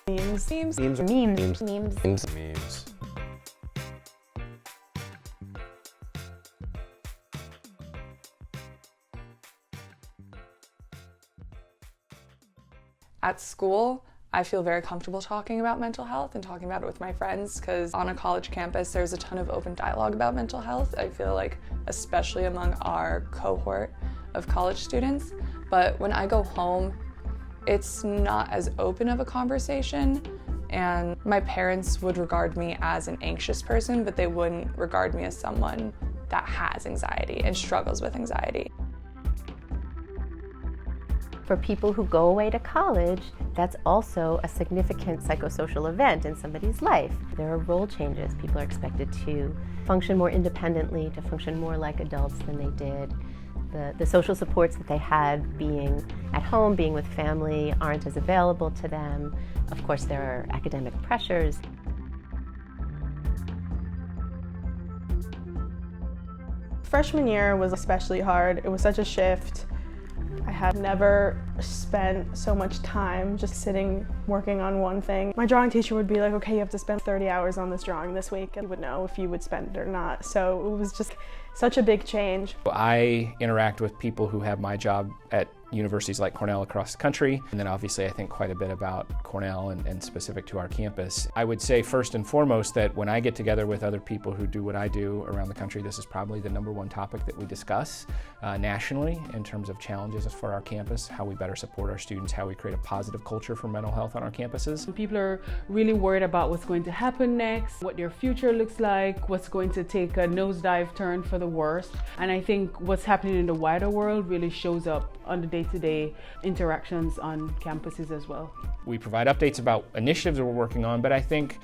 Memes. Memes. Memes. Memes. Memes. Memes. Memes. At school, I feel very comfortable talking about mental health and talking about it with my friends because on a college campus, there's a ton of open dialogue about mental health. I feel like, especially among our cohort of college students. But when I go home, it's not as open of a conversation, and my parents would regard me as an anxious person, but they wouldn't regard me as someone that has anxiety and struggles with anxiety. For people who go away to college, that's also a significant psychosocial event in somebody's life. There are role changes. People are expected to function more independently, to function more like adults than they did. The social supports that they had being at home, being with family, aren't as available to them. Of course, there are academic pressures. Freshman year was especially hard. It was such a shift. I had never spent so much time just sitting, working on one thing. My drawing teacher would be like, okay, you have to spend 30 hours on this drawing this week, and you would know if you would spend it or not. So it was just such a big change. I interact with people who have my job at universities like Cornell across the country, and then obviously I think quite a bit about Cornell and specific to our campus. I would say first and foremost that when I get together with other people who do what I do around the country, this is probably the #1 topic that we discuss nationally in terms of challenges for our campus, how we better support our students, how we create a positive culture for mental health on our campuses. People are really worried about what's going to happen next, what their future looks like, what's going to take a nosedive turn for the worst. And I think what's happening in the wider world really shows up on the day-to-day interactions on campuses as well. We provide updates about initiatives that we're working on, but I think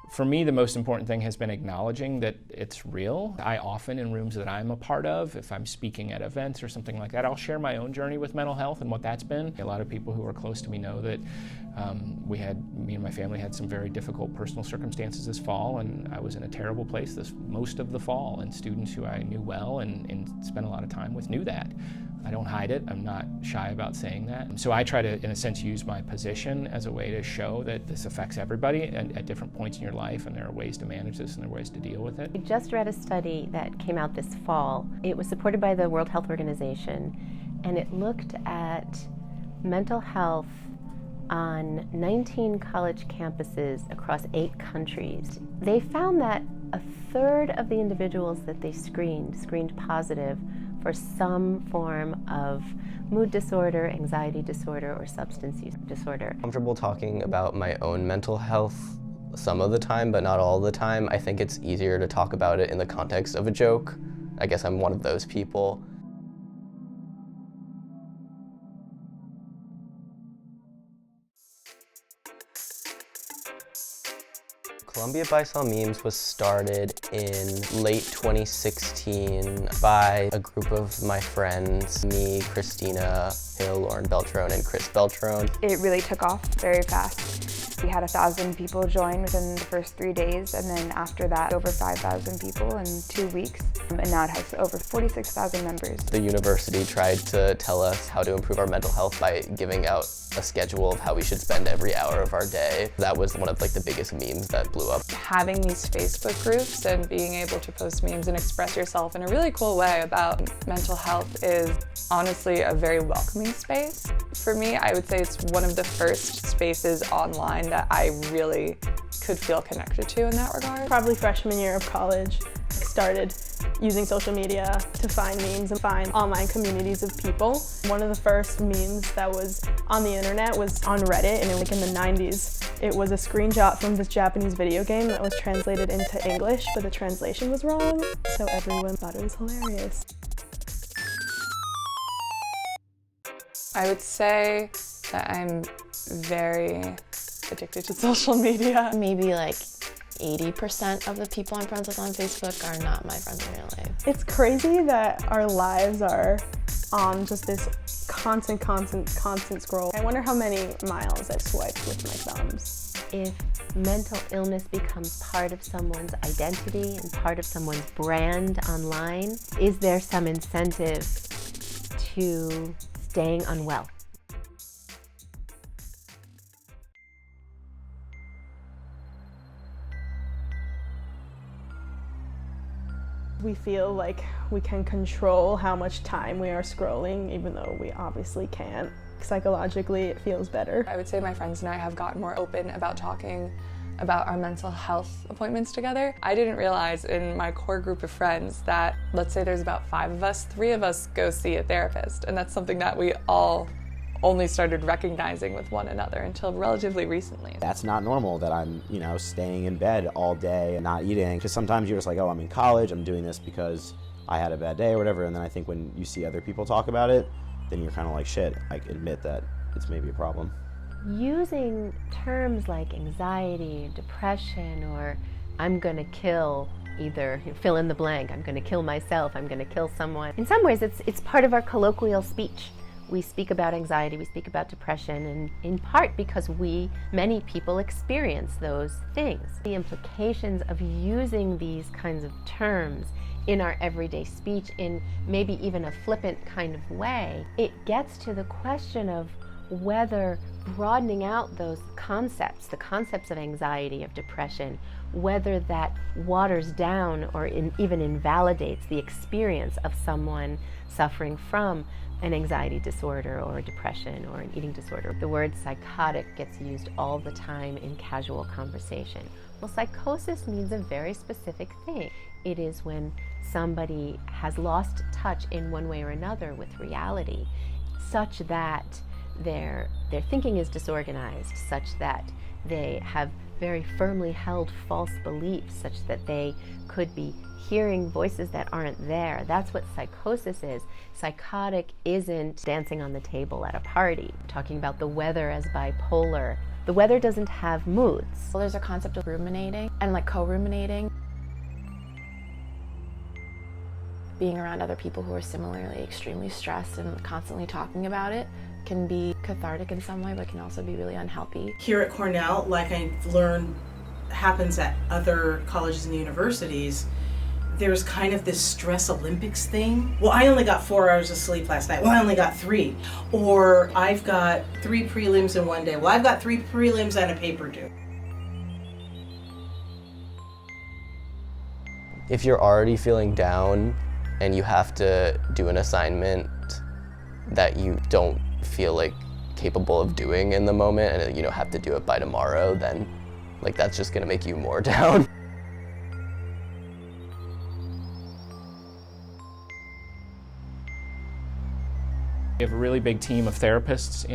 for me, the most important thing has been acknowledging that it's real. I often, in rooms that I'm a part of, if I'm speaking at events or something like that, I'll share my own journey with mental health and what that's been. A lot of people who are close to me know that me and my family had some very difficult personal circumstances this fall, and I was in a terrible place most of the fall, and students who I knew well and spent a lot of time with knew that. I don't hide it. I'm not shy about saying that. So I try to, in a sense, use my position as a way to show that this affects everybody at different points in your life, and there are ways to manage this and there are ways to deal with it. I just read a study that came out this fall. It was supported by the World Health Organization, and it looked at mental health on 19 college campuses across 8 countries. They found that a third of the individuals that they screened positive for some form of mood disorder, anxiety disorder, or substance use disorder. Comfortable talking about my own mental health some of the time, but not all the time. I think it's easier to talk about it in the context of a joke. I guess I'm one of those people. Columbia by Cell Memes was started in late 2016 by a group of my friends, me, Christina Hill, Lauren Beltrone, and Chris Beltrone. It really took off very fast. We had 1,000 people join within the first 3 days, and then after that, over 5,000 people in 2 weeks. And now it has over 46,000 members. The university tried to tell us how to improve our mental health by giving out a schedule of how we should spend every hour of our day. That was one of the biggest memes that blew up. Having these Facebook groups and being able to post memes and express yourself in a really cool way about mental health is honestly a very welcoming space. For me, I would say it's one of the first spaces online that I really could feel connected to in that regard. Probably freshman year of college, I started using social media to find memes and find online communities of people. One of the first memes that was on the internet was on Reddit, and it was in the 90s. It was a screenshot from this Japanese video game that was translated into English, but the translation was wrong, so everyone thought it was hilarious. I would say that I'm very addicted to social media. Maybe 80% of the people I'm friends with on Facebook are not my friends in real life. It's crazy that our lives are on just this constant scroll. I wonder how many miles I've swiped with my thumbs. If mental illness becomes part of someone's identity and part of someone's brand online, is there some incentive to staying unwell? We feel like we can control how much time we are scrolling, even though we obviously can't. Psychologically, it feels better. I would say my friends and I have gotten more open about talking about our mental health appointments together. I didn't realize in my core group of friends that, let's say there's about 5 of us, 3 of us go see a therapist, and that's something that we all only started recognizing with one another until relatively recently. That's not normal that I'm, staying in bed all day and not eating. Because sometimes you're just like, oh, I'm in college, I'm doing this because I had a bad day or whatever, and then I think when you see other people talk about it, then you're kind of like, shit, I admit that it's maybe a problem. Using terms like anxiety, depression, or I'm gonna kill, either fill in the blank, I'm gonna kill myself, I'm gonna kill someone. In some ways, it's part of our colloquial speech. We speak about anxiety, we speak about depression, and in part because many people experience those things. The implications of using these kinds of terms in our everyday speech in maybe even a flippant kind of way, it gets to the question of whether broadening out those concepts, the concepts of anxiety, of depression, whether that waters down or even invalidates the experience of someone suffering from an anxiety disorder or a depression or an eating disorder. The word psychotic gets used all the time in casual conversation. Well, psychosis means a very specific thing. It is when somebody has lost touch in one way or another with reality, such that their thinking is disorganized, such that they have very firmly held false beliefs, such that they could be hearing voices that aren't there. That's what psychosis is. Psychotic isn't dancing on the table at a party, talking about the weather as bipolar. The weather doesn't have moods. Well, there's a concept of ruminating and like co-ruminating. Being around other people who are similarly extremely stressed and constantly talking about it can be cathartic in some way, but can also be really unhealthy. Here at Cornell, like I've learned happens at other colleges and universities, there's kind of this stress Olympics thing. Well, I only got 4 hours of sleep last night. Well, I only got 3. Or I've got 3 prelims in one day. Well, I've got 3 prelims and a paper due. If you're already feeling down and you have to do an assignment that you don't feel like capable of doing in the moment and have to do it by tomorrow, then that's just gonna make you more down. We have a really big team of therapists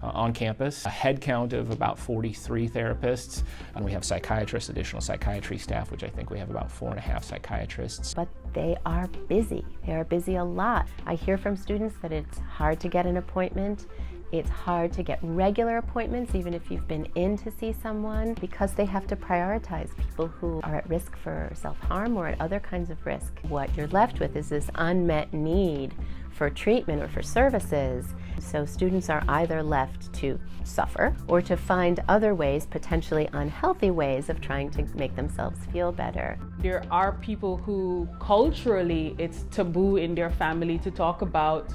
on campus, a head count of about 43 therapists, and we have psychiatrists, additional psychiatry staff, which I think we have about 4.5 psychiatrists. But they are busy. They are busy a lot. I hear from students that it's hard to get an appointment. It's hard to get regular appointments, even if you've been in to see someone, because they have to prioritize people who are at risk for self-harm or at other kinds of risk. What you're left with is this unmet need for treatment or for services. So students are either left to suffer or to find other ways, potentially unhealthy ways, of trying to make themselves feel better. There are people who culturally it's taboo in their family to talk about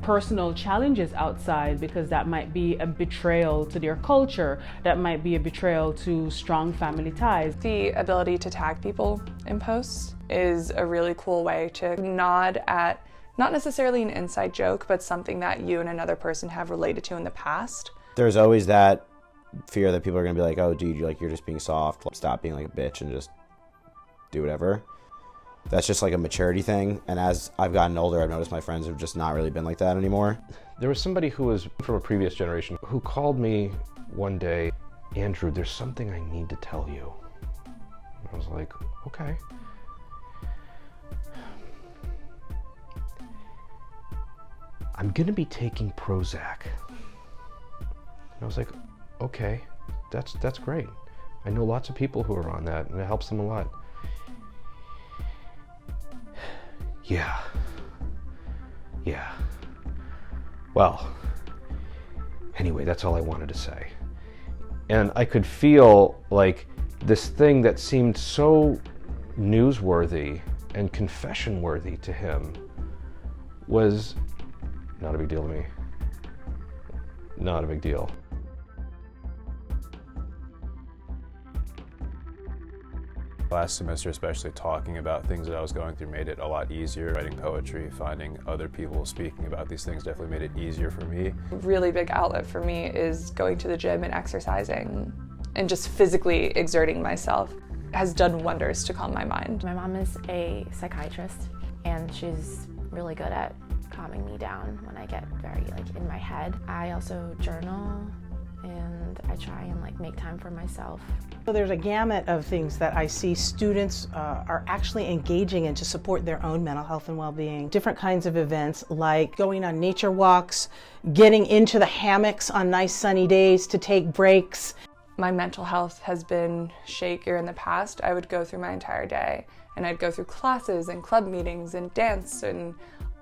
personal challenges outside, because that might be a betrayal to their culture, that might be a betrayal to strong family ties. The ability to tag people in posts is a really cool way to nod at not necessarily an inside joke, but something that you and another person have related to in the past. There's always that fear that people are going to be like, oh, dude, you're just being soft. Stop being like a bitch and just do whatever. That's just like a maturity thing. And as I've gotten older, I've noticed my friends have just not really been like that anymore. There was somebody who was from a previous generation who called me one day, Andrew, there's something I need to tell you. And I was like, okay. I'm gonna be taking Prozac. And I was like, okay, that's great. I know lots of people who are on that and it helps them a lot. Yeah. Well, anyway, that's all I wanted to say. And I could feel like this thing that seemed so newsworthy and confession-worthy to him was not a big deal to me. Not a big deal. Last semester, especially, talking about things that I was going through made it a lot easier. Writing poetry, finding other people speaking about these things definitely made it easier for me. A really big outlet for me is going to the gym and exercising and just physically exerting myself has done wonders to calm my mind. My mom is a psychiatrist, and she's really good at calming me down when I get very in my head. I also journal, and I try and make time for myself. So there's a gamut of things that I see students are actually engaging in to support their own mental health and well-being. Different kinds of events like going on nature walks, getting into the hammocks on nice sunny days to take breaks. My mental health has been shakier in the past. I would go through my entire day and I'd go through classes and club meetings and dance and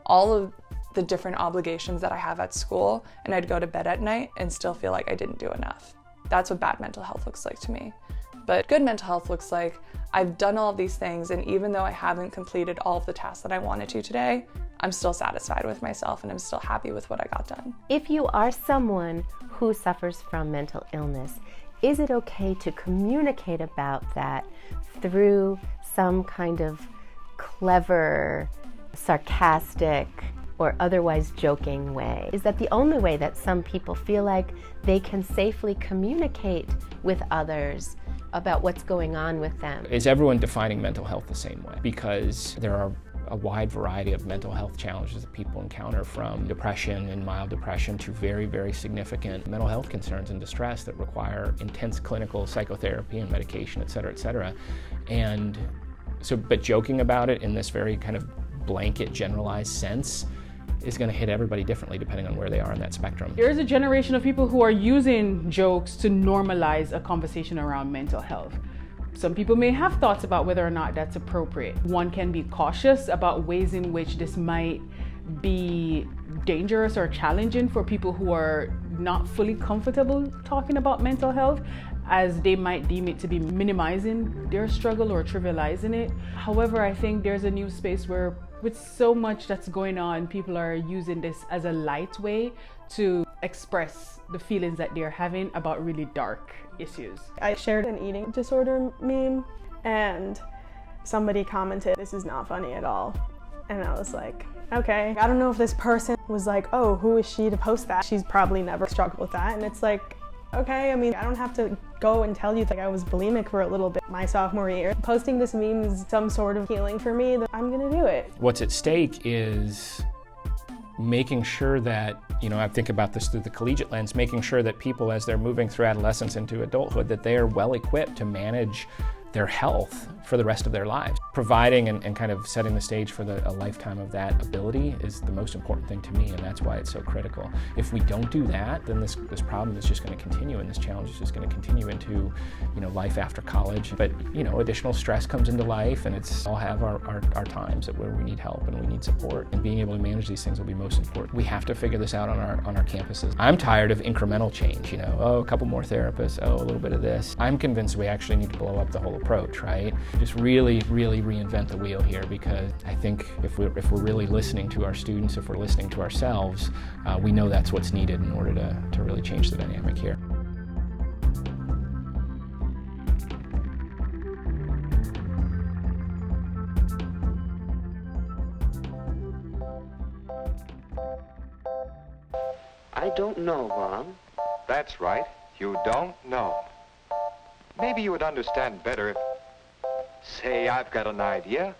all of the different obligations that I have at school, and I'd go to bed at night and still feel like I didn't do enough. That's what bad mental health looks like to me. But good mental health looks like I've done all of these things, and even though I haven't completed all of the tasks that I wanted to today, I'm still satisfied with myself and I'm still happy with what I got done. If you are someone who suffers from mental illness, is it okay to communicate about that through some kind of clever, sarcastic, or otherwise joking way? Is that the only way that some people feel like they can safely communicate with others about what's going on with them? Is everyone defining mental health the same way? Because there are a wide variety of mental health challenges that people encounter, from depression and mild depression to very, very significant mental health concerns and distress that require intense clinical psychotherapy and medication, et cetera, and so, but joking about it in this very kind of blanket, generalized sense is going to hit everybody differently depending on where they are in that spectrum. There's a generation of people who are using jokes to normalize a conversation around mental health. Some people may have thoughts about whether or not that's appropriate. One can be cautious about ways in which this might be dangerous or challenging for people who are not fully comfortable talking about mental health, as they might deem it to be minimizing their struggle or trivializing it. However, I think there's a new space where, with so much that's going on, people are using this as a light way to express the feelings that they're having about really dark issues. I shared an eating disorder meme and somebody commented, "This is not funny at all." And I was like, okay. I don't know if this person was like, oh, who is she to post that? She's probably never struggled with that. And it's like, okay, I mean, I don't have to go and tell you I was bulimic for a little bit my sophomore year. Posting this meme is some sort of healing for me, that I'm gonna do it. What's at stake is making sure that, I think about this through the collegiate lens, making sure that people, as they're moving through adolescence into adulthood, that they are well equipped to manage their health for the rest of their lives. Providing and kind of setting the stage for a lifetime of that ability is the most important thing to me, and that's why it's so critical. If we don't do that, then this problem is just going to continue, and this challenge is just going to continue into life after college. But additional stress comes into life, and it's all have our times where we need help and we need support, and being able to manage these things will be most important. We have to figure this out on our campuses. I'm tired of incremental change, a couple more therapists, a little bit of this. I'm convinced we actually need to blow up the whole approach, right? Just really reinvent the wheel here, because I think if we're really listening to our students, if we're listening to ourselves, we know that's what's needed in order to really change the dynamic here. I don't know, Mom. That's right. You don't know. Maybe you would understand better if... Say, I've got an idea.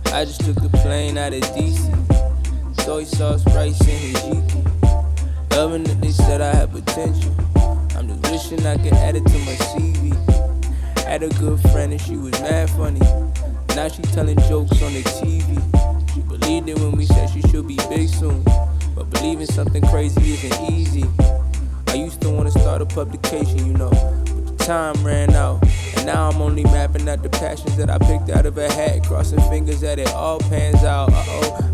I just took a plane out of DC. Soy sauce, rice, and hijiki. Loving that they said I had potential. I'm just wishing I could add it to my CV. Had a good friend and she was mad funny. Now she telling jokes on the TV. She believed it when we said she should be big soon. But believing something crazy isn't easy. I used to want to start a publication, but the time ran out. And now I'm only mapping out the passions that I picked out of a hat, crossing fingers that it all pans out.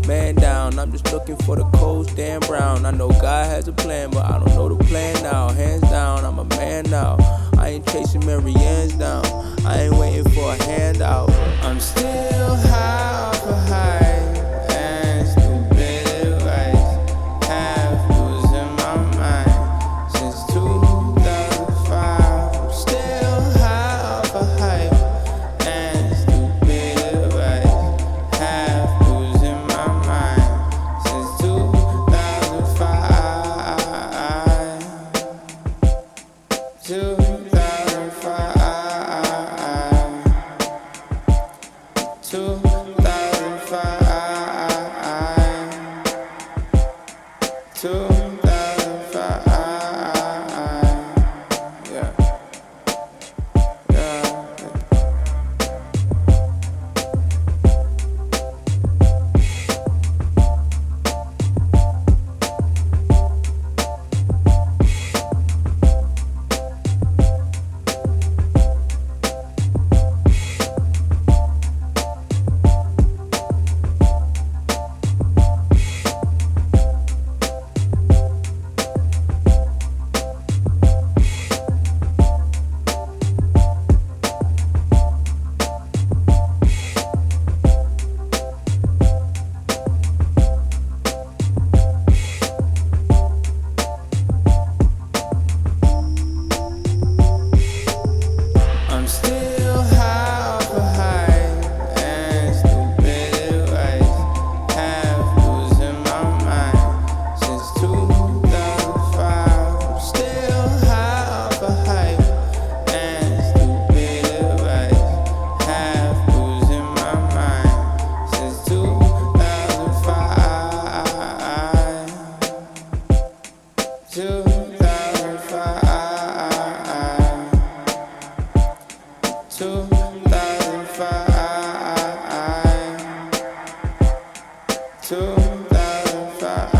Man down, I'm just looking for the cold stand brown. I know God has a plan, but I don't know the plan now. Hands down, I'm a man now. I ain't chasing Marianne's down. I ain't waiting for a handout. I'm still high off a high. And stupid advice. 2005.